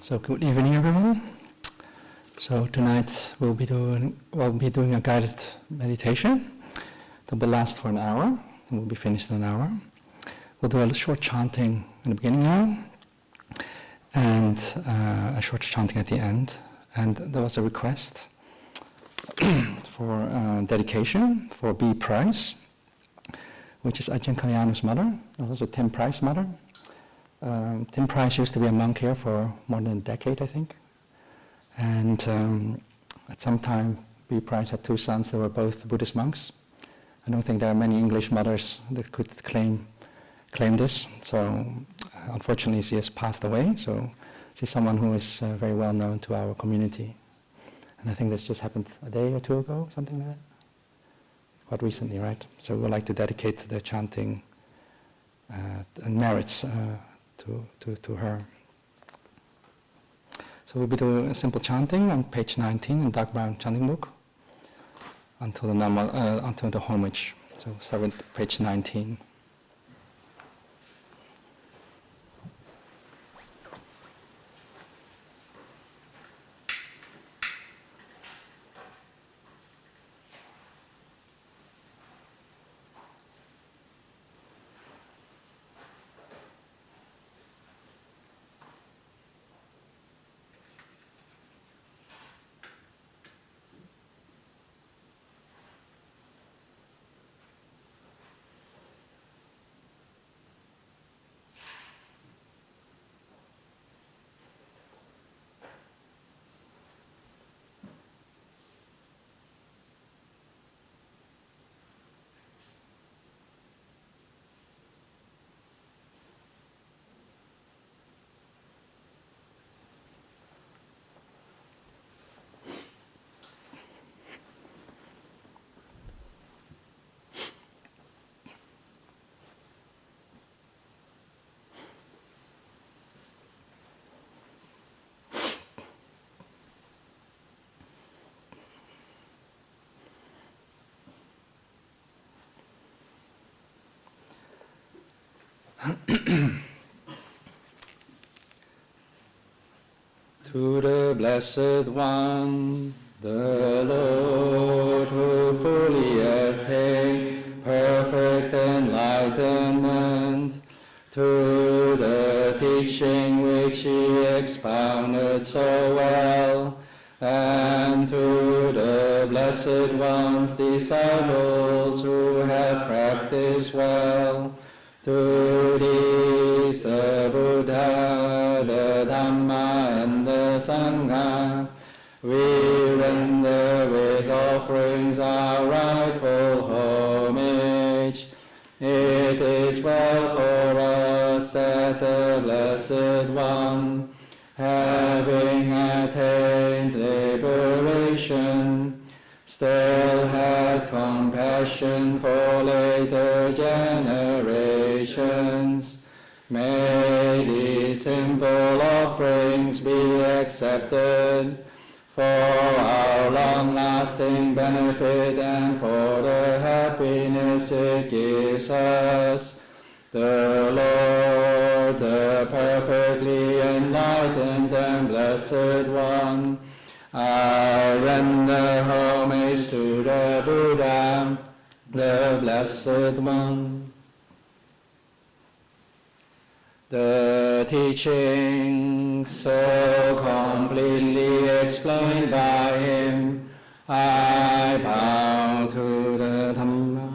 So good evening, everyone. So tonight we'll be doing a guided meditation. It'll be last for an hour, and we'll be finished in an hour. We'll do a short chanting in the beginning now, and a short chanting at the end. And there was a request for dedication for B. Price, which is Ajahn Kalyanu's mother. That's also Tim Price's mother. Tim Price used to be a monk here for more than a decade, I think. And at some time, B. Price had two sons that were both Buddhist monks. I don't think there are many English mothers that could claim this. So unfortunately, she has passed away. So she's someone who is very well known to our community. And I think this just happened a day or two ago, something like that. Quite recently, right? So we would like to dedicate the chanting and merits to her. So we'll be doing a simple chanting on page 19 in dark brown chanting book until the homage. So start with page 19. To the Blessed One, the Lord who fully attained perfect enlightenment, to the teaching which he expounded so well, and to the Blessed One's disciples who have practiced well, to these the Buddha, the Dhamma, and the Sangha, we render with offerings our rightful homage. It is well for us that the Blessed One, having attained liberation, still had compassion for later generations. May these simple offerings be accepted for our long-lasting benefit and for the happiness it gives us. The Lord, the perfectly enlightened and Blessed One, I render homage to the Buddha, the Blessed One. The teaching so completely explained by him, I bow to the Dhamma.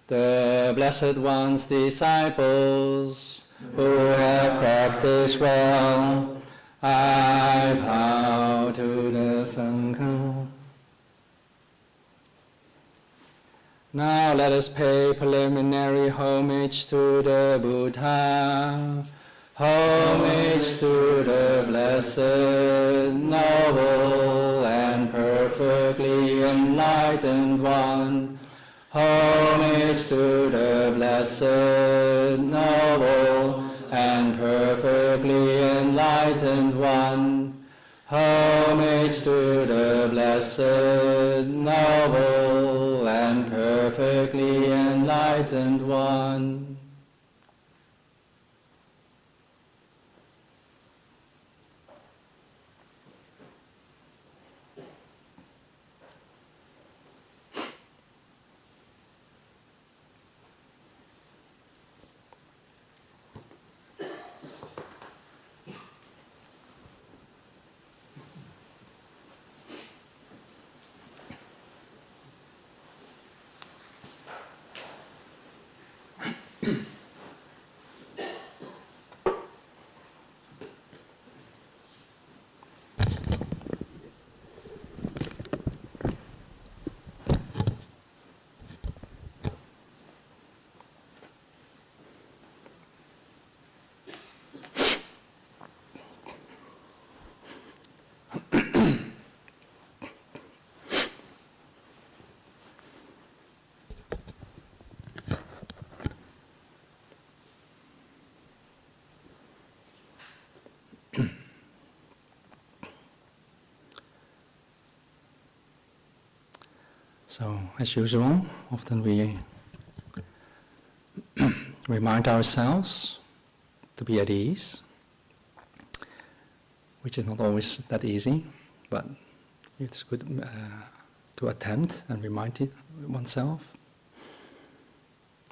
The Blessed One's disciples who have practiced well, I bow to the Sangha. Now let us pay preliminary homage to the Buddha, homage to the Blessed, Noble, and perfectly enlightened One, homage to the Blessed, Noble, and perfectly enlightened One, homage to the Blessed, Noble, and perfectly enlightened One. So, as usual, often we remind ourselves to be at ease, which is not always that easy, but it's good to attempt and remind oneself.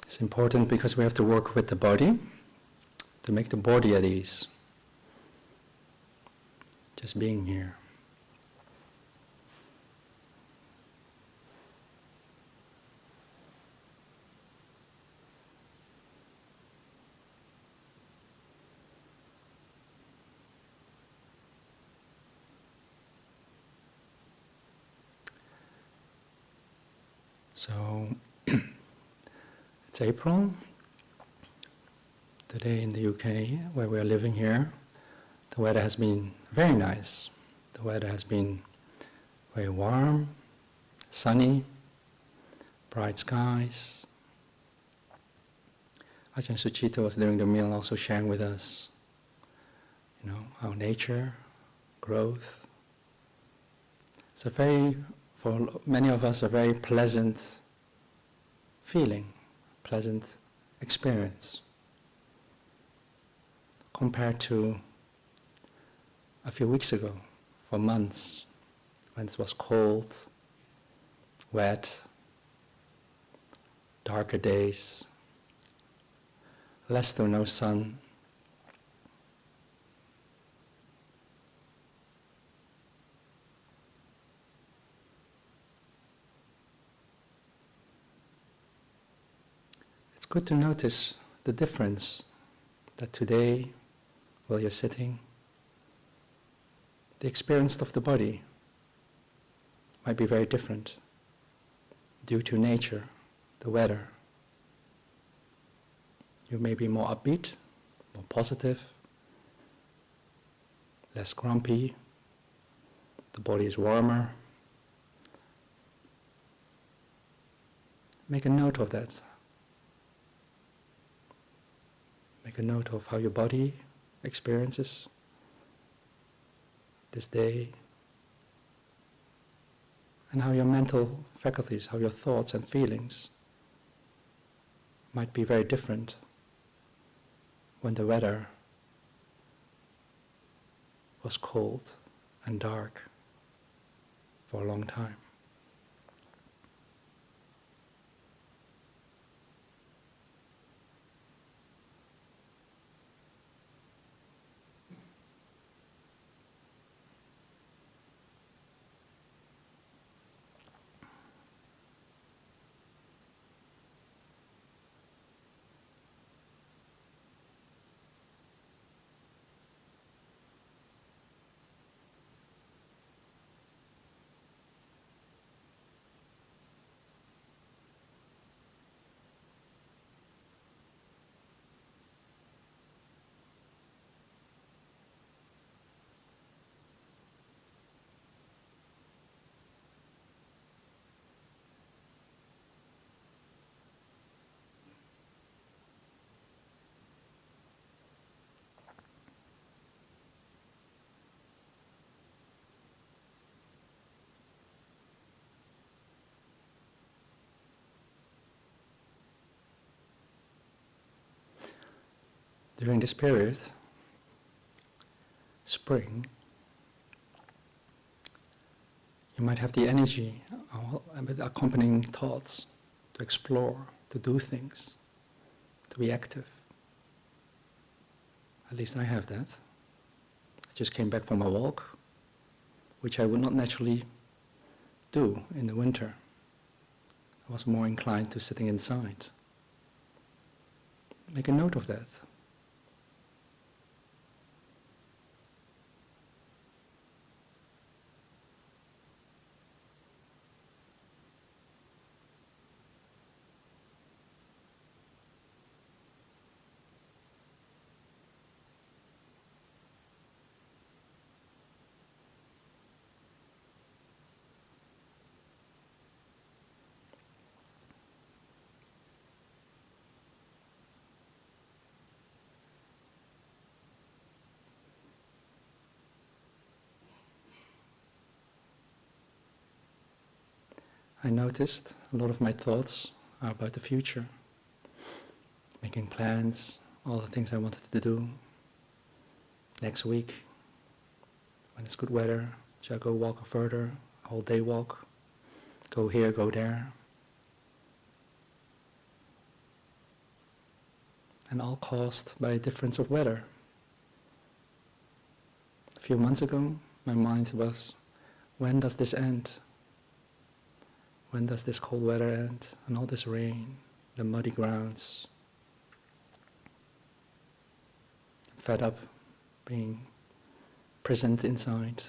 It's important because we have to work with the body to make the body at ease. Just being here. So, it's April. Today in the UK, where we are living here, the weather has been very nice. The weather has been very warm, sunny, bright skies. Ajahn Suchita was during the meal also sharing with us, how nature, growth. It's for many of us, a very pleasant feeling, pleasant experience, compared to a few weeks ago, for months, when it was cold, wet, darker days, less to no sun. It's good to notice the difference that today, while you're sitting, the experience of the body might be very different due to nature, the weather. You may be more upbeat, more positive, less grumpy, the body is warmer. Make a note of that. Make a note of how your body experiences this day, and how your mental faculties, how your thoughts and feelings might be very different when the weather was cold and dark for a long time. During this period, spring, you might have the energy with accompanying thoughts to explore, to do things, to be active. At least I have that. I just came back from a walk, which I would not naturally do in the winter. I was more inclined to sitting inside. Make a note of that. I noticed a lot of my thoughts are about the future, making plans, all the things I wanted to do. Next week, when it's good weather, shall I go walk further, a whole day walk, go here, go there. And all caused by a difference of weather. A few months ago, my mind was, when does this end? When does this cold weather end? And all this rain, the muddy grounds. I'm fed up being present inside.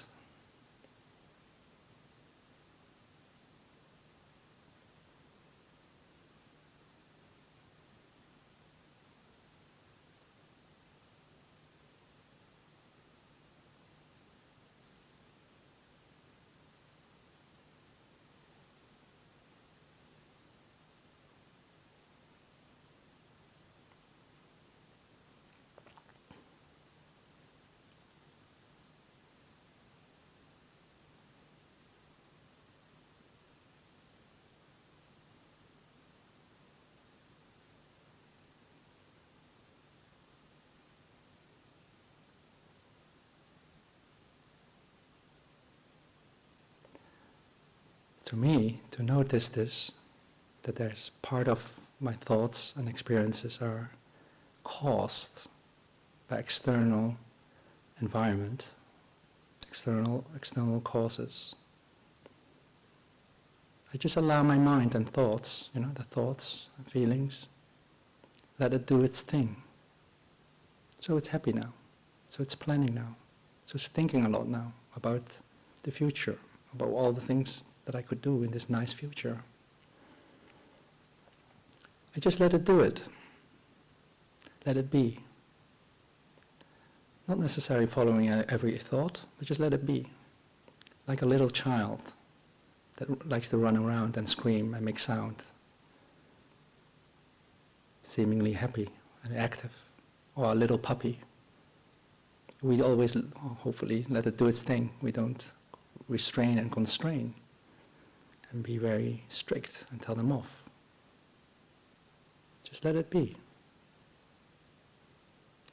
To me, to notice this, that there's part of my thoughts and experiences are caused by external environment, external causes. I just allow my mind and thoughts, the thoughts and feelings, let it do its thing. So it's happy now, so it's planning now, so it's thinking a lot now about the future, about all the things that I could do in this nice future. I just let it do it. Let it be. Not necessarily following every thought, but just let it be. Like a little child that likes to run around and scream and make sound. Seemingly happy and active. Or a little puppy. We always, hopefully, let it do its thing. We don't restrain and constrain and be very strict and tell them off. Just let it be.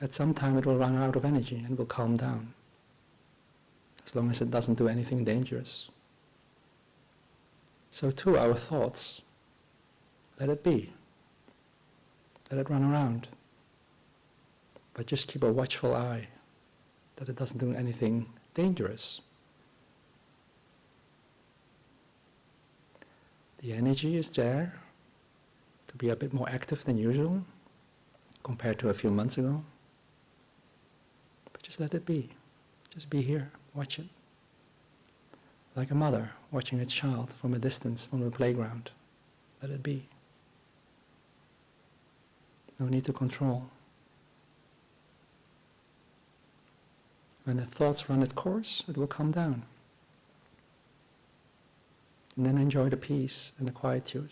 At some time it will run out of energy and will calm down, as long as it doesn't do anything dangerous. So too our thoughts, let it be. Let it run around. But just keep a watchful eye that it doesn't do anything dangerous. The energy is there to be a bit more active than usual compared to a few months ago. But just let it be. Just be here. Watch it. Like a mother watching a child from a distance from the playground. Let it be. No need to control. When the thoughts run its course, it will calm down. And then enjoy the peace and the quietude.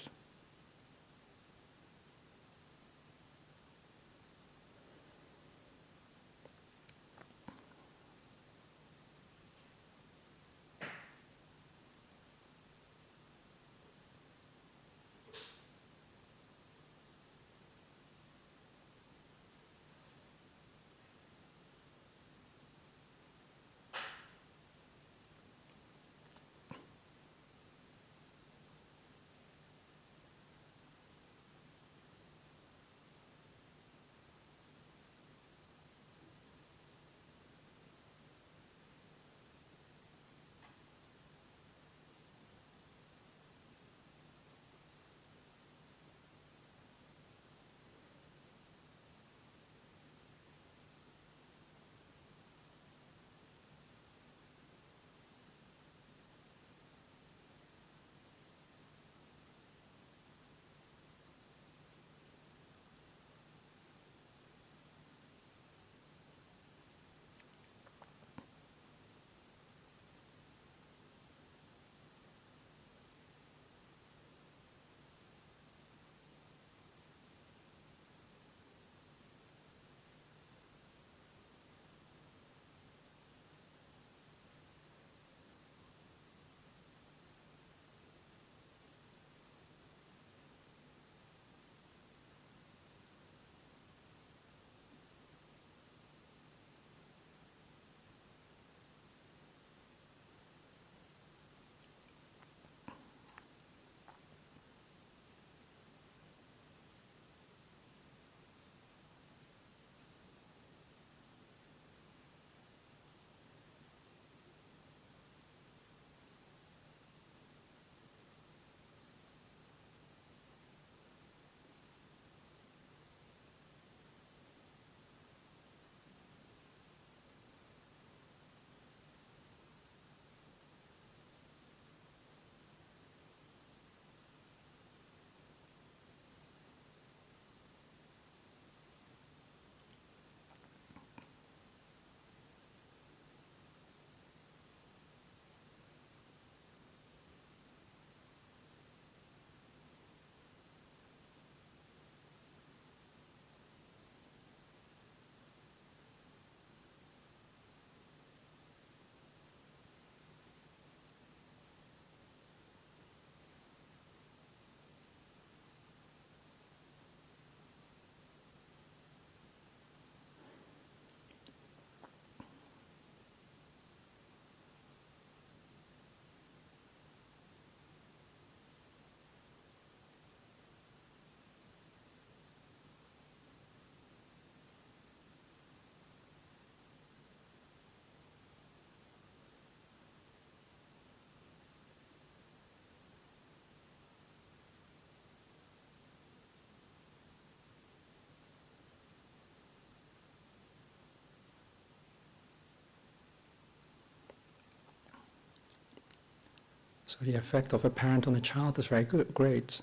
So the effect of a parent on a child is very great.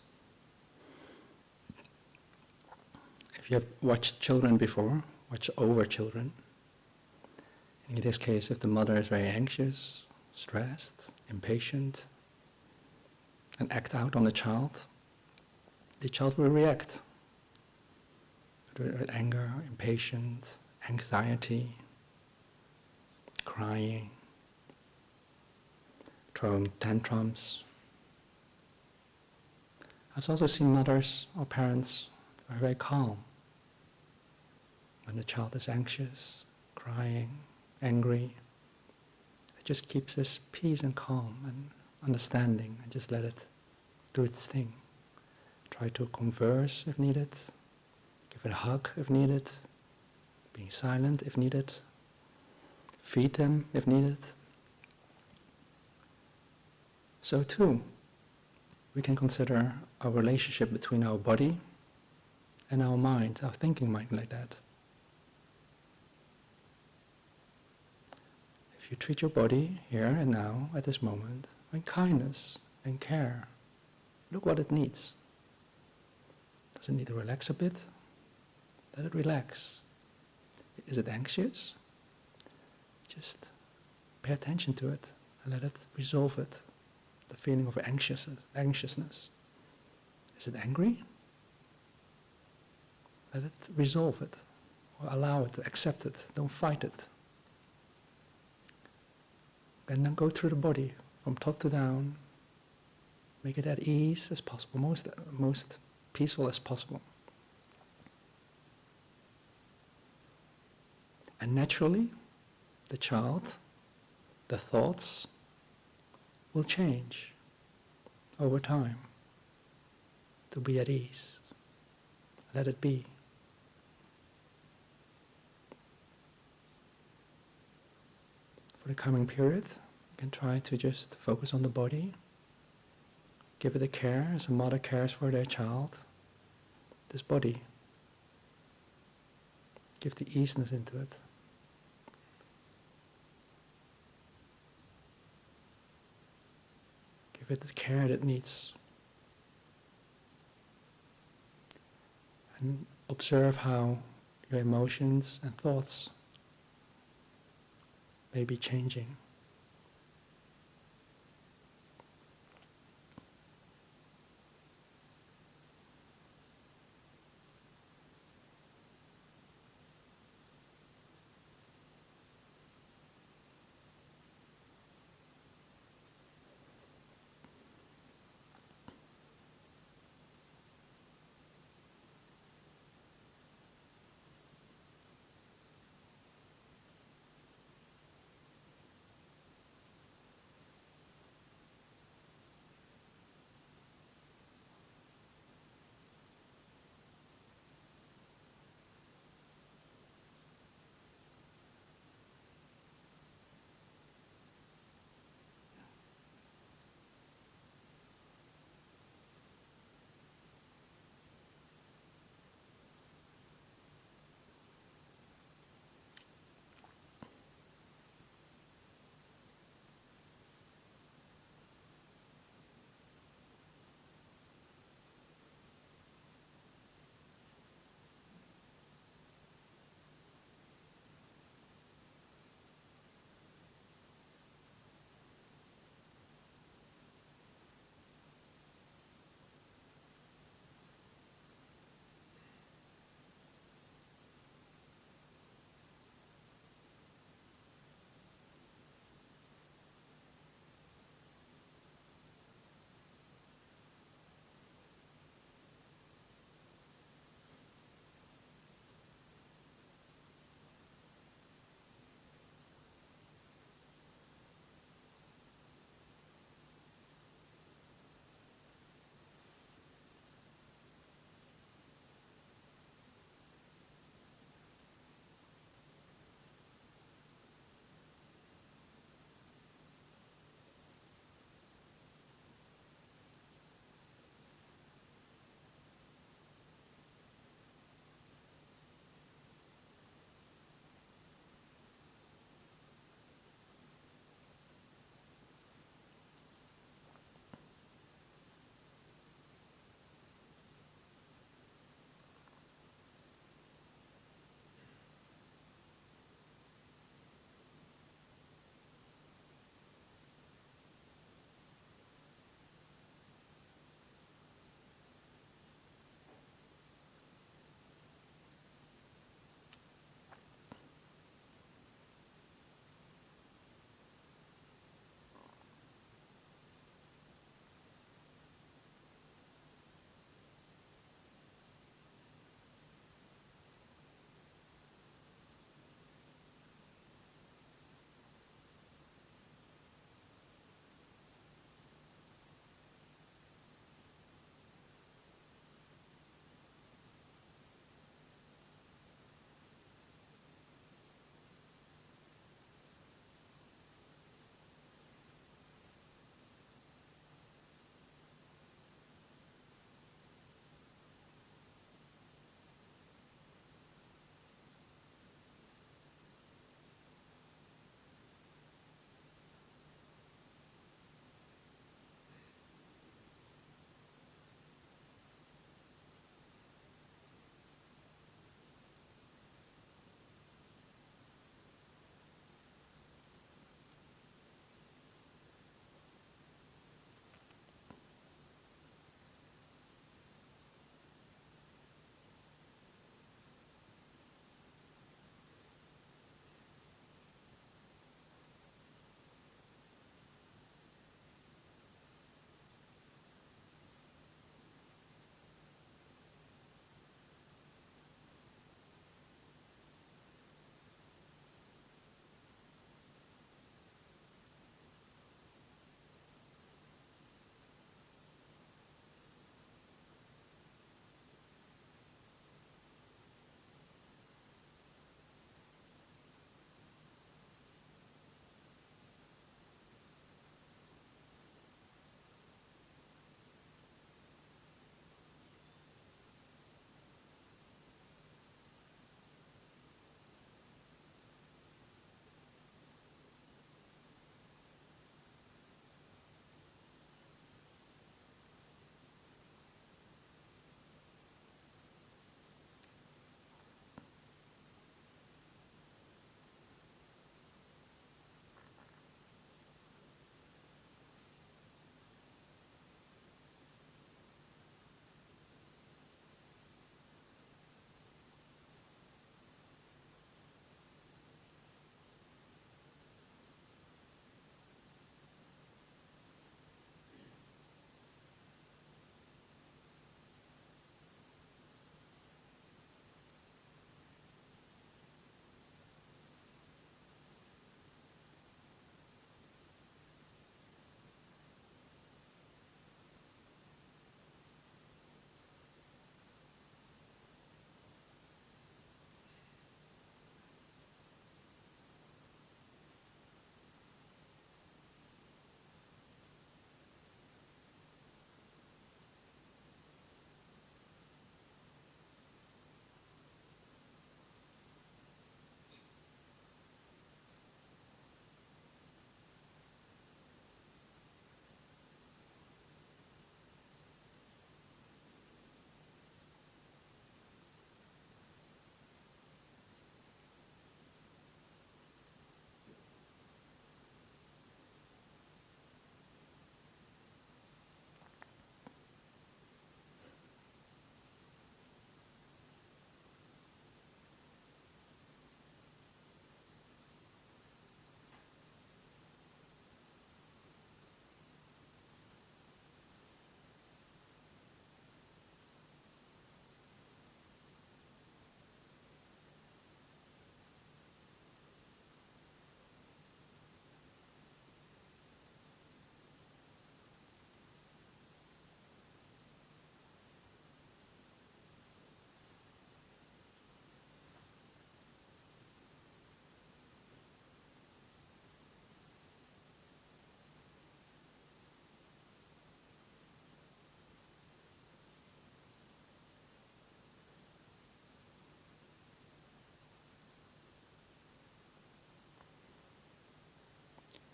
If you have watched children before, watch over children. In this case, if the mother is very anxious, stressed, impatient, and act out on the child will react with anger, impatience, anxiety, crying, throwing tantrums. I've also seen mothers or parents who are very calm when the child is anxious, crying, angry. It just keeps this peace and calm and understanding and just let it do its thing. Try to converse if needed, give it a hug if needed, being silent if needed, feed them if needed. So too, we can consider our relationship between our body and our mind, our thinking mind like that. If you treat your body here and now, at this moment, with kindness and care, look what it needs. Does it need to relax a bit? Let it relax. Is it anxious? Just pay attention to it and let it resolve it. The feeling of anxiousness. Is it angry? Let it resolve it, or allow it, to accept it. Don't fight it. And then go through the body, from top to down. Make it at ease as possible, most peaceful as possible. And naturally, the child, the thoughts, will change over time to be at ease. Let it be. For the coming period, you can try to just focus on the body. Give it a care as a mother cares for their child. This body. Give the easiness into it. Give it the care that it needs. And observe how your emotions and thoughts may be changing.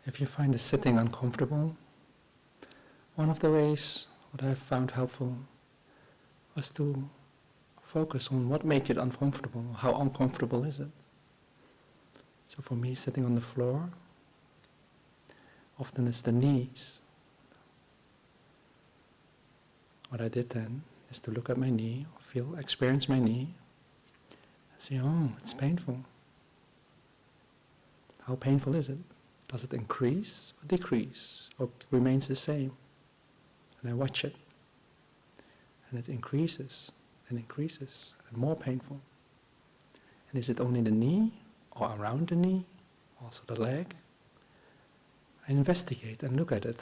If you find the sitting uncomfortable, one of the ways what I've found helpful was to focus on what makes it uncomfortable. How uncomfortable is it? So for me, sitting on the floor, often it's the knees. What I did then is to look at my knee, experience my knee, and say, oh, it's painful. How painful is it? Does it increase or decrease, or remains the same? And I watch it, and it increases and increases, and more painful. And is it only the knee, or around the knee, also the leg? I investigate and look at it.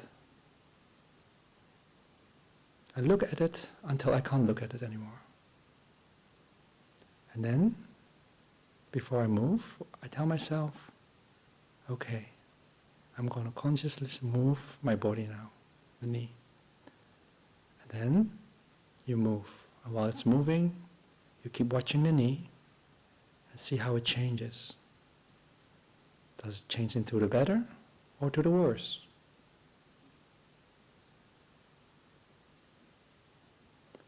I look at it until I can't look at it anymore. And then, before I move, I tell myself, okay, I'm going to consciously move my body now, the knee. And then you move. And while it's moving, you keep watching the knee and see how it changes. Does it change into the better or to the worse?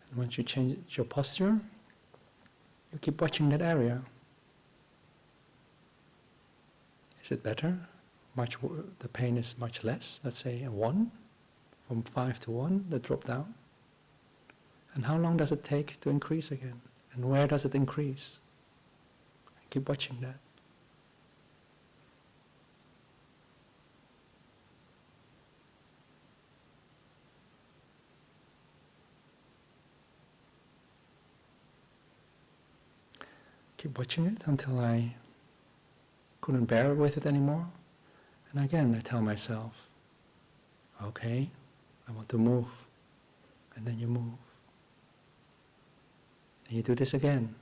And once you change your posture, you keep watching that area. Is it better? The pain is much less, let's say a 1, from 5 to 1, the drop down. And how long does it take to increase again? And where does it increase? I keep watching that. Keep watching it until I couldn't bear with it anymore. And again, I tell myself, okay, I want to move. And then you move. And you do this again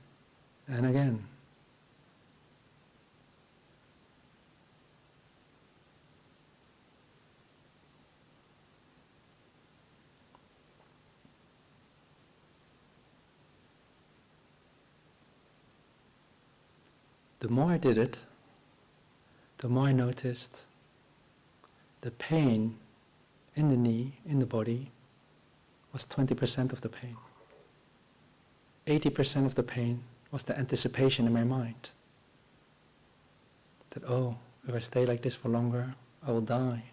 and again. The more I did it, the more I noticed the pain in the knee, in the body, was 20% of the pain. 80% of the pain was the anticipation in my mind. That, oh, if I stay like this for longer, I will die.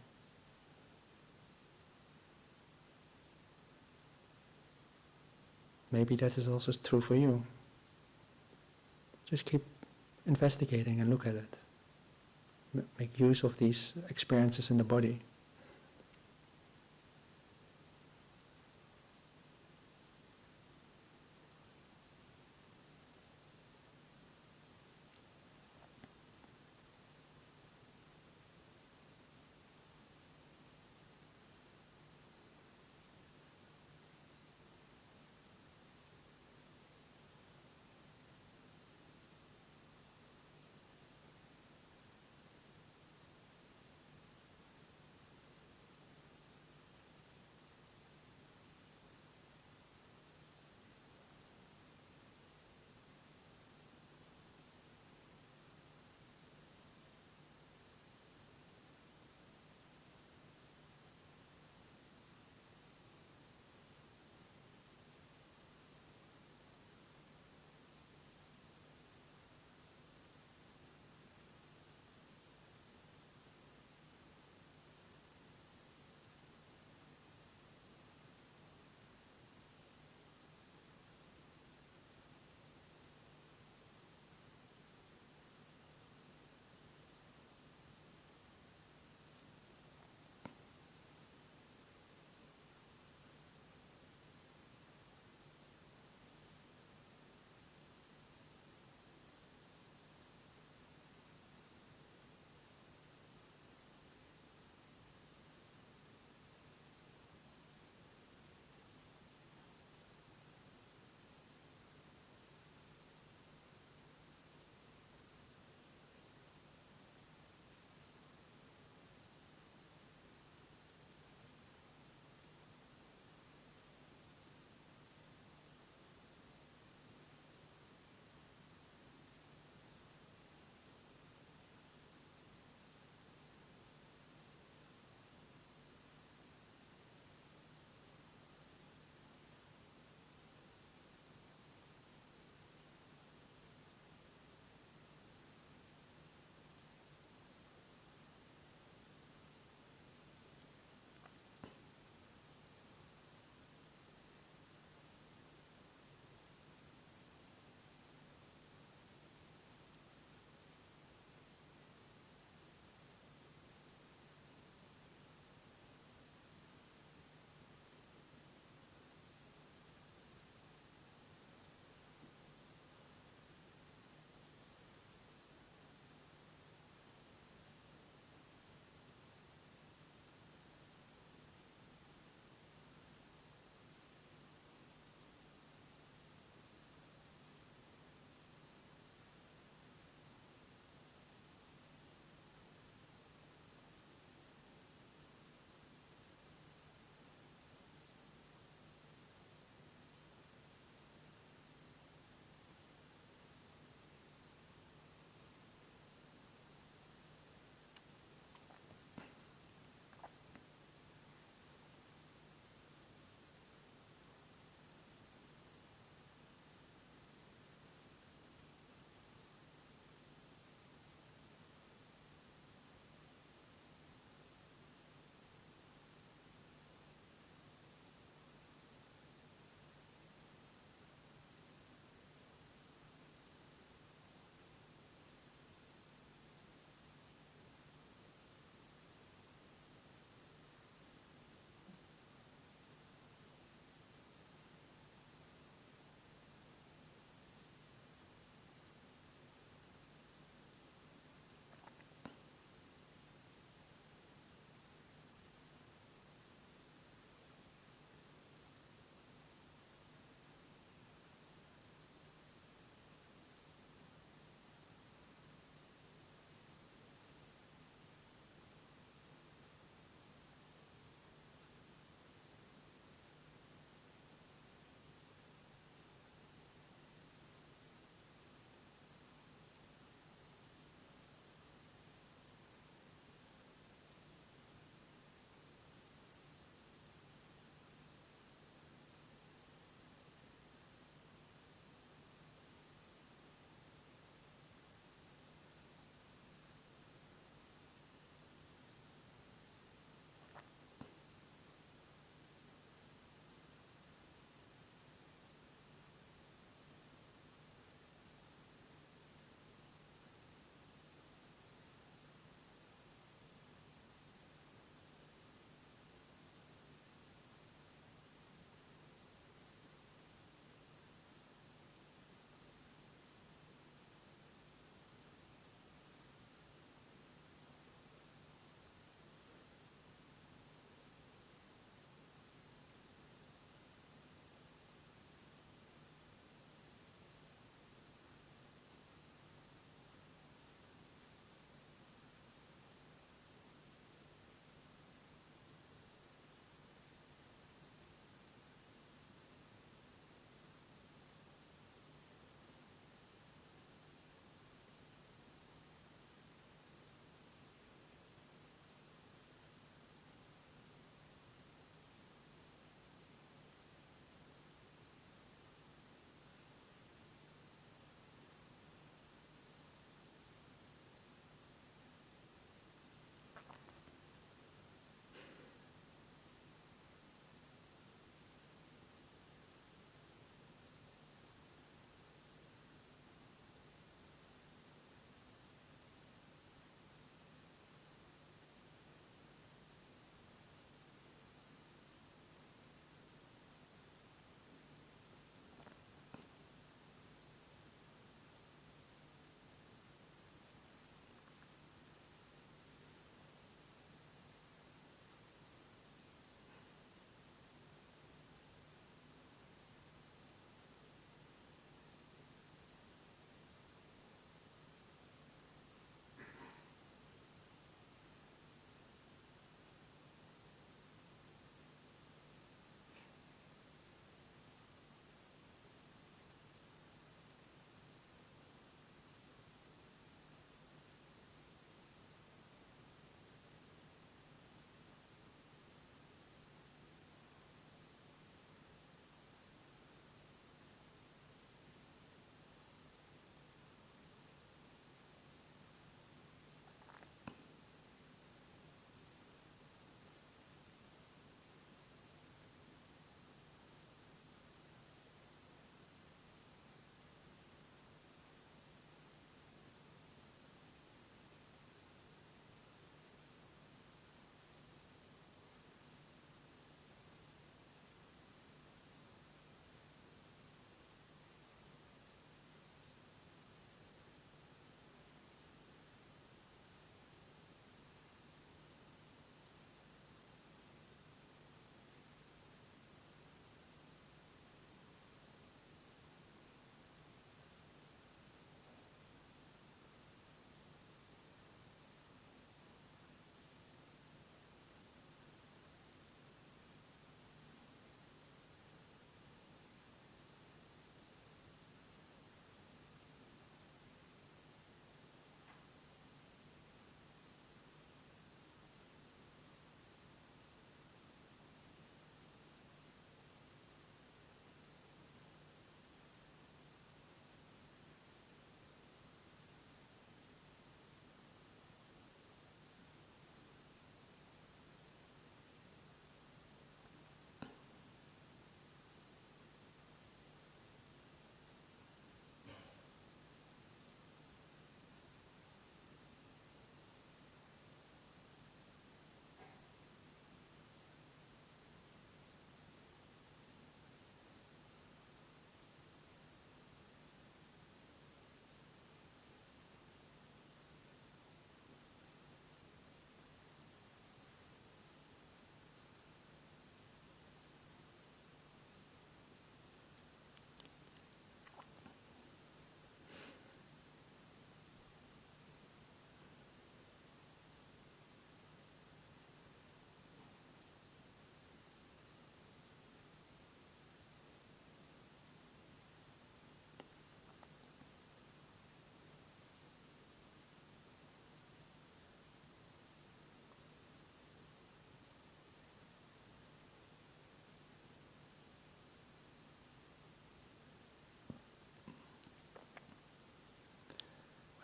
Maybe that is also true for you. Just keep investigating and look at it. Make use of these experiences in the body.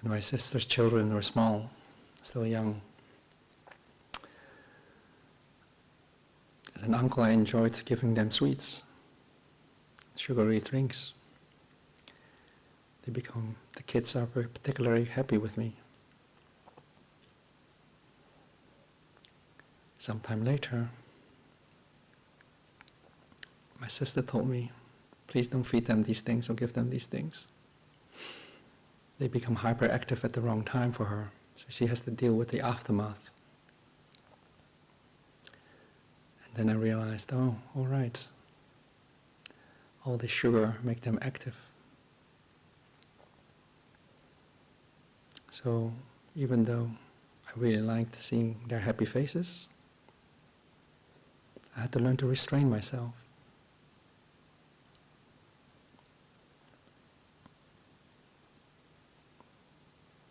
When my sister's children were small, still young, as an uncle I enjoyed giving them sweets, sugary drinks. The kids are particularly happy with me. Sometime later, my sister told me, please don't feed them these things or give them these things. They become hyperactive at the wrong time for her, so she has to deal with the aftermath. And then I realized, oh, all right, all this sugar make them active. So even though I really liked seeing their happy faces, I had to learn to restrain myself.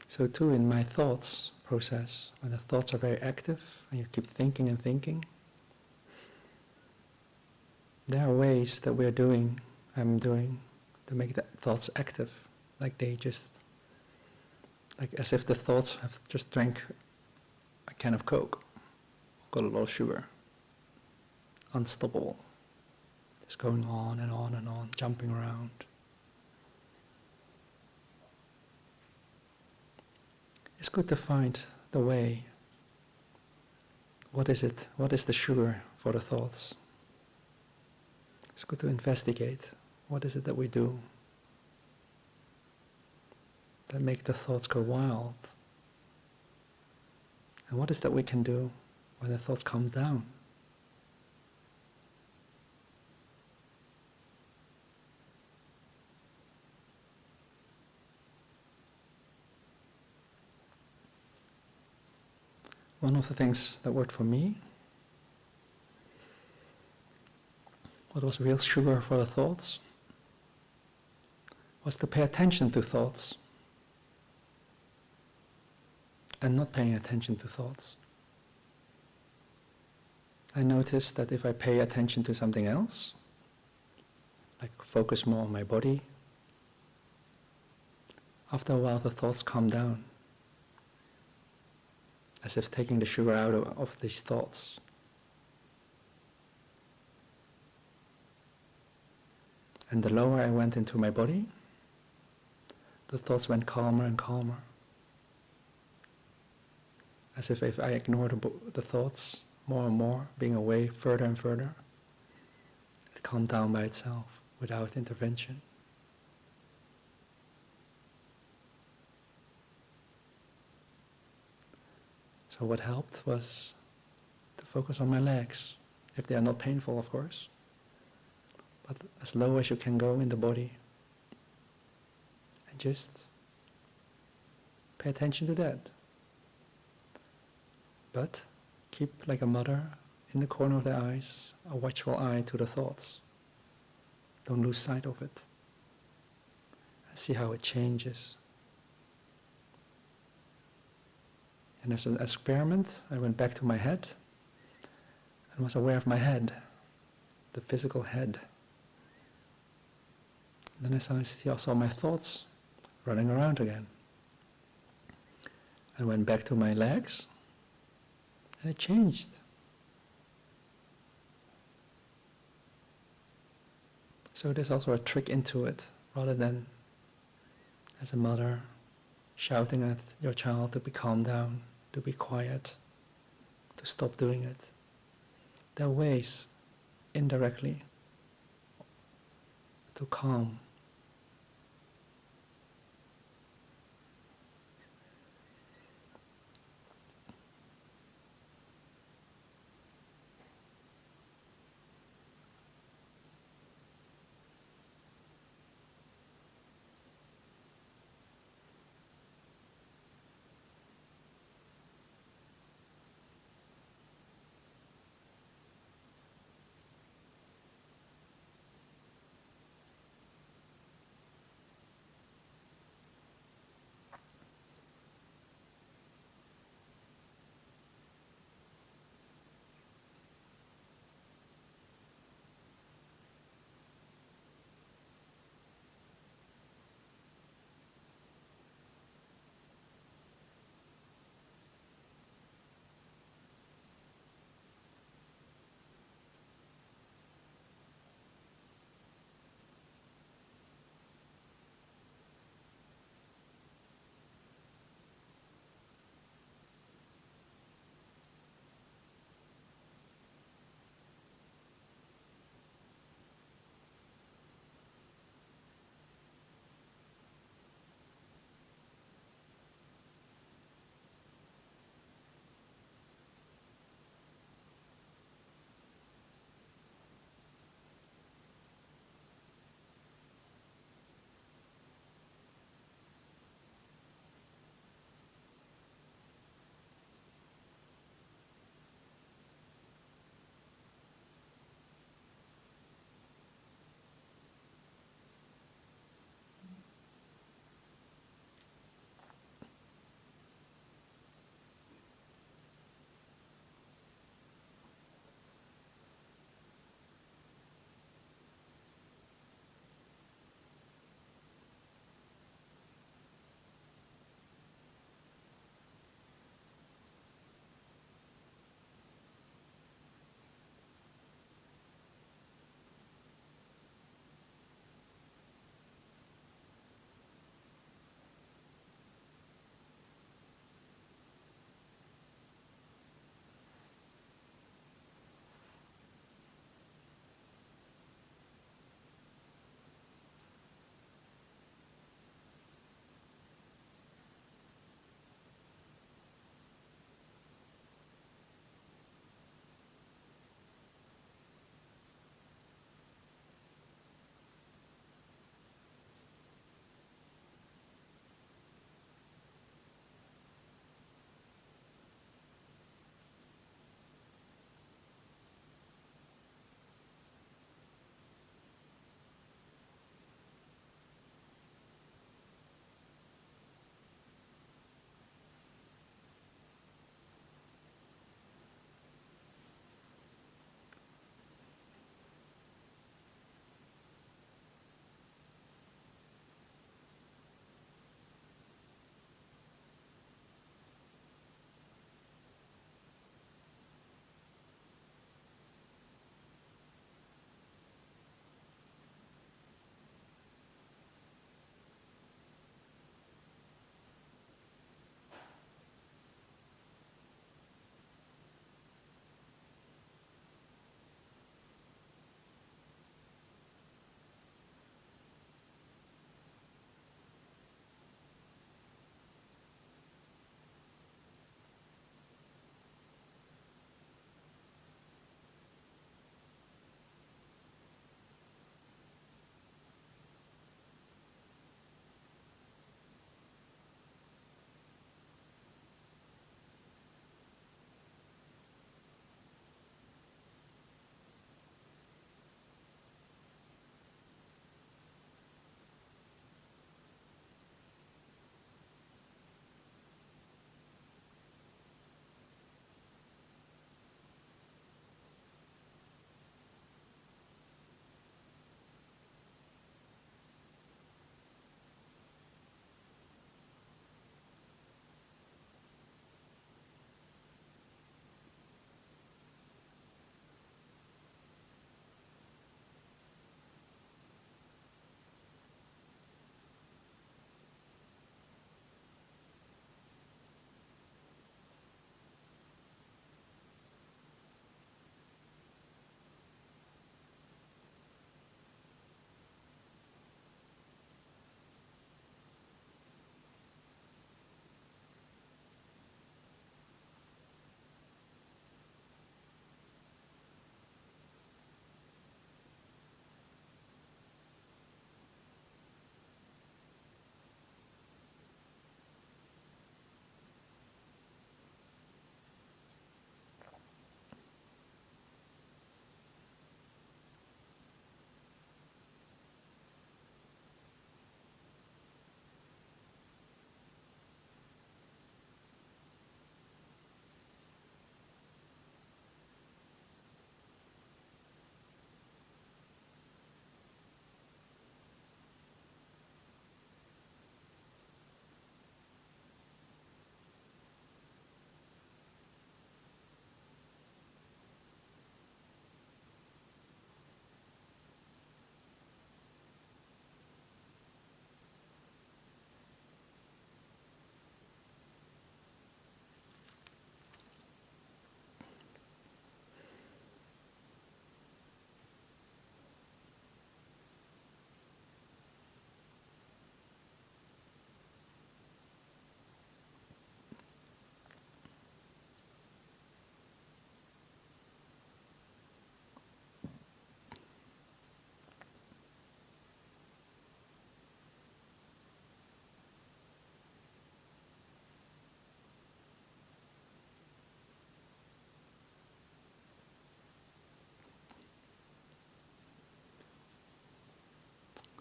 So too in my thoughts process, when the thoughts are very active and you keep thinking and thinking, there are ways that I'm doing to make the thoughts active, like as if the thoughts have just drank a can of Coke, got a lot of sugar, unstoppable, just going on and on and on, jumping around. It's good to find the way. What is it? What is the sugar for the thoughts? It's good to investigate. What is it that we do that make the thoughts go wild? And what is that we can do when the thoughts calm down? One of the things that worked for me, what was real sugar for the thoughts, was to pay attention to thoughts and not paying attention to thoughts. I noticed that if I pay attention to something else, like focus more on my body, after a while the thoughts calm down, as if taking the sugar out of these thoughts. And the lower I went into my body, the thoughts went calmer and calmer. As if I ignored the thoughts more and more, being away further and further, it calmed down by itself without intervention. So what helped was to focus on my legs, if they are not painful, of course, but as low as you can go in the body, and just pay attention to that. But keep, like a mother, in the corner of the eyes, a watchful eye to the thoughts. Don't lose sight of it. And see how it changes. And as an experiment, I went back to my head and was aware of my head, the physical head. And then I saw my thoughts running around again. I went back to my legs, and it changed. So there's also a trick into it, rather than as a mother shouting at your child to be calmed down, to be quiet, to stop doing it. There are ways, indirectly, to calm.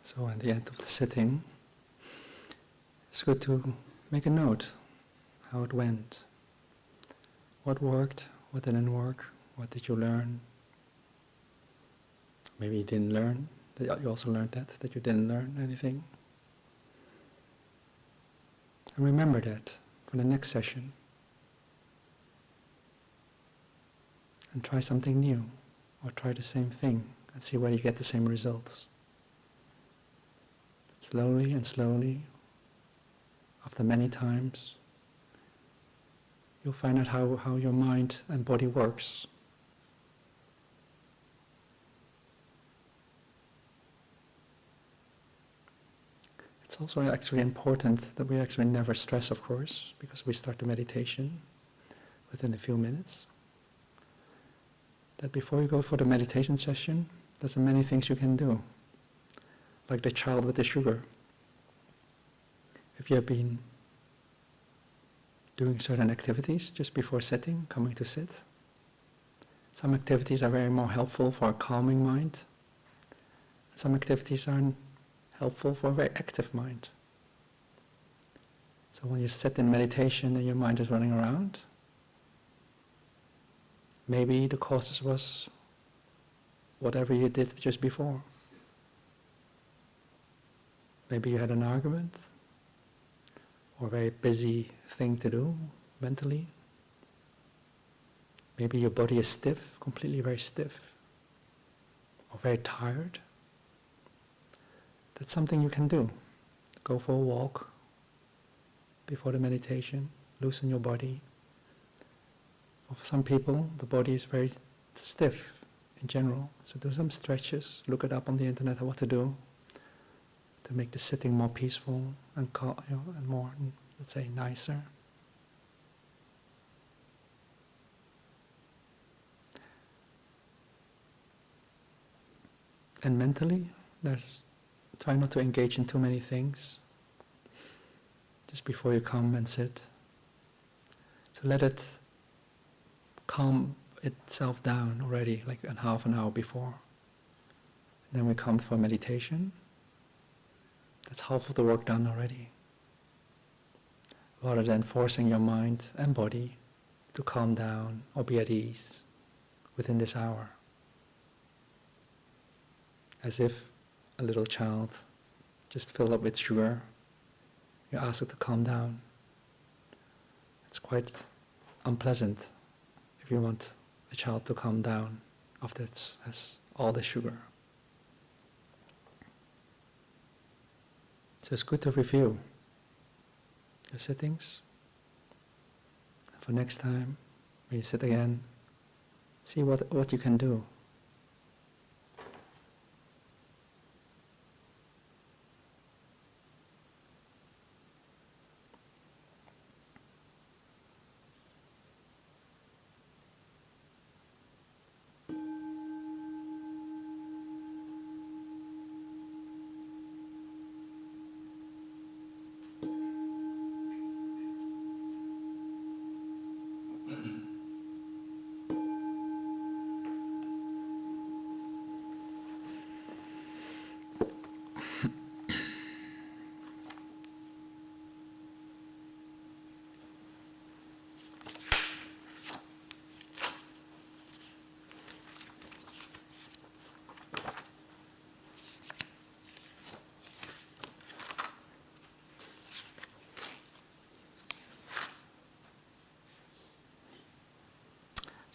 So at the end of the sitting, it's good to make a note how it went. What worked, what didn't work, what did you learn? Maybe you didn't learn, you also learned that you didn't learn anything. And remember that for the next session. And try something new, or try the same thing and see whether you get the same results. Slowly and slowly, after many times, you'll find out how your mind and body works. It's also actually important that we actually never stress, of course, because we start the meditation within a few minutes. That before you go for the meditation session, there's many things you can do. Like the child with the sugar. If you have been doing certain activities just before sitting, coming to sit, some activities are very more helpful for a calming mind. Some activities are helpful for a very active mind. So when you sit in meditation and your mind is running around, maybe the cause was whatever you did just before. Maybe you had an argument, or a very busy thing to do mentally. Maybe your body is stiff, completely very stiff, or very tired. That's something you can do. Go for a walk before the meditation, loosen your body. For some people, the body is very stiff in general, so do some stretches, look it up on the internet what to do to make the sitting more peaceful and and more, let's say, nicer. And mentally, try not to engage in too many things just before you come and sit. So let it calm itself down already, like a half an hour before. And then we come for meditation. That's half of the work done already. Rather than forcing your mind and body to calm down or be at ease within this hour. As if a little child just filled up with sugar, you ask it to calm down. It's quite unpleasant if you want the child to calm down after it has all the sugar. So it's good to review your sittings. For next time, when you sit again, see what you can do.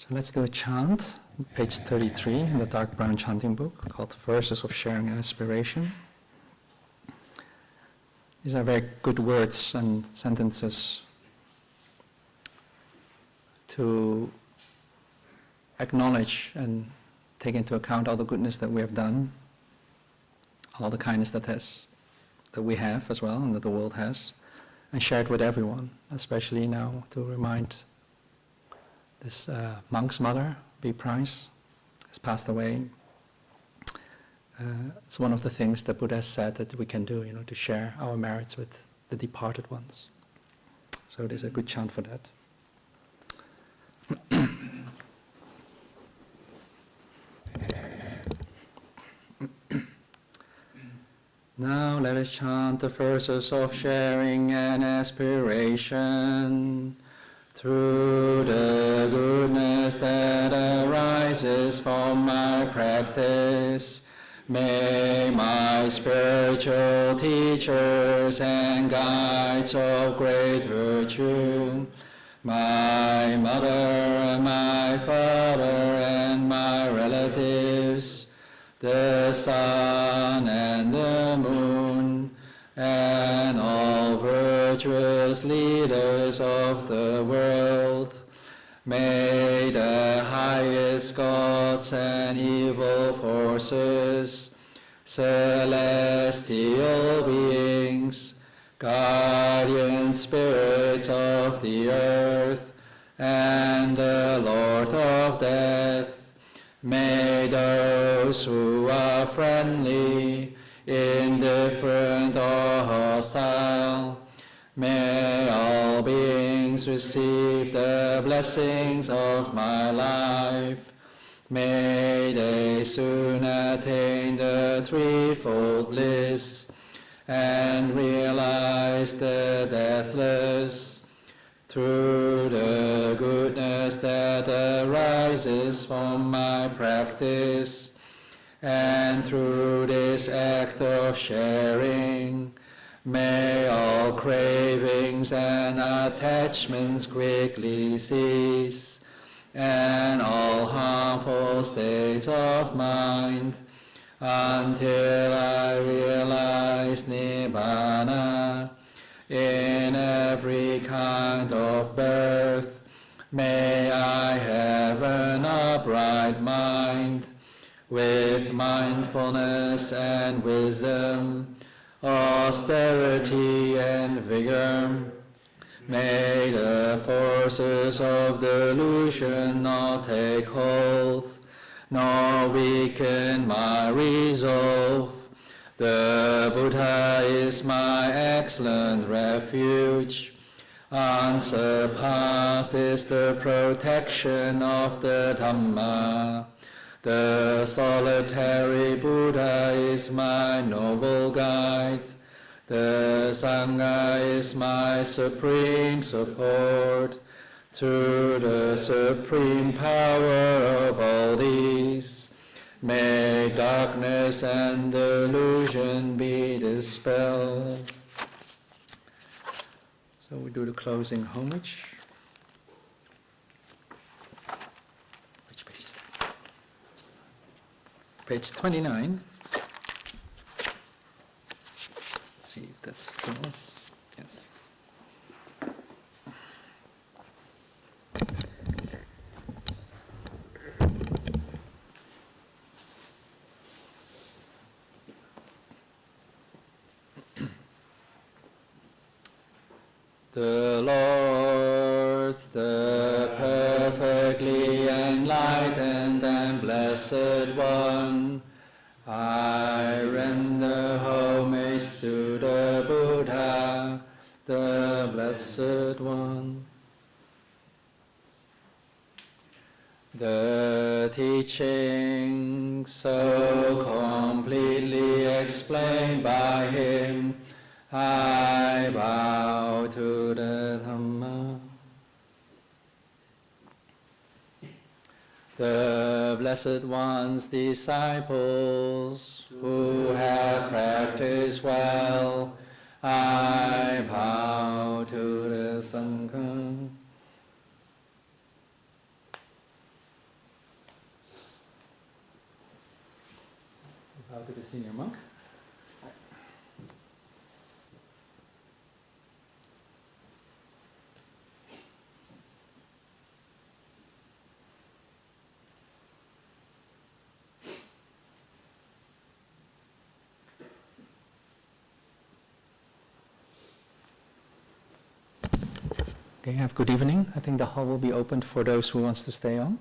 So let's do a chant, page 33 in the dark brown chanting book called Verses of Sharing and Inspiration. These are very good words and sentences to acknowledge and take into account all the goodness that we have done, all the kindness that we have as well and that the world has, and share it with everyone, especially now to remind this monk's mother, B. Price, has passed away. It's one of the things that Buddha said that we can do, to share our merits with the departed ones. So there's a good chant for that. Now let us chant the verses of sharing and aspiration. Through the goodness that arises from my practice, may my spiritual teachers and guides of great virtue, my mother, my father, and my relatives, the sun and the moon, and all virtuous leaders of the world, may the highest gods and evil forces, celestial beings, guardian spirits of the earth, and the Lord of death, may those who are friendly, indifferent, or hostile, may all beings receive the blessings of my life. May they soon attain the threefold bliss and realize the deathless. Through the goodness that arises from my practice, and through this act of sharing, may all cravings and attachments quickly cease, and all harmful states of mind, until I realize Nibbana in every kind of birth. May I have an upright mind, with mindfulness and wisdom, austerity and vigor. May the forces of delusion not take hold, nor weaken my resolve. The Buddha is my excellent refuge. Unsurpassed is the protection of the Dhamma. The solitary Buddha is my noble guide. The Sangha is my supreme support. Through the supreme power of all these, may darkness and delusion be dispelled. So we do the closing homage. Which page is that? Page 29. Let's see if that's still. Yes. The Lord, the perfectly enlightened and blessed one, I render homage to the Buddha, the blessed one. The teaching so completely explained by him, I bow to the Dhamma. The Blessed One's disciples who have practiced well, I bow to the Sangha. Bow to the senior monk. Okay, have good evening. I think the hall will be opened for those who wants to stay on.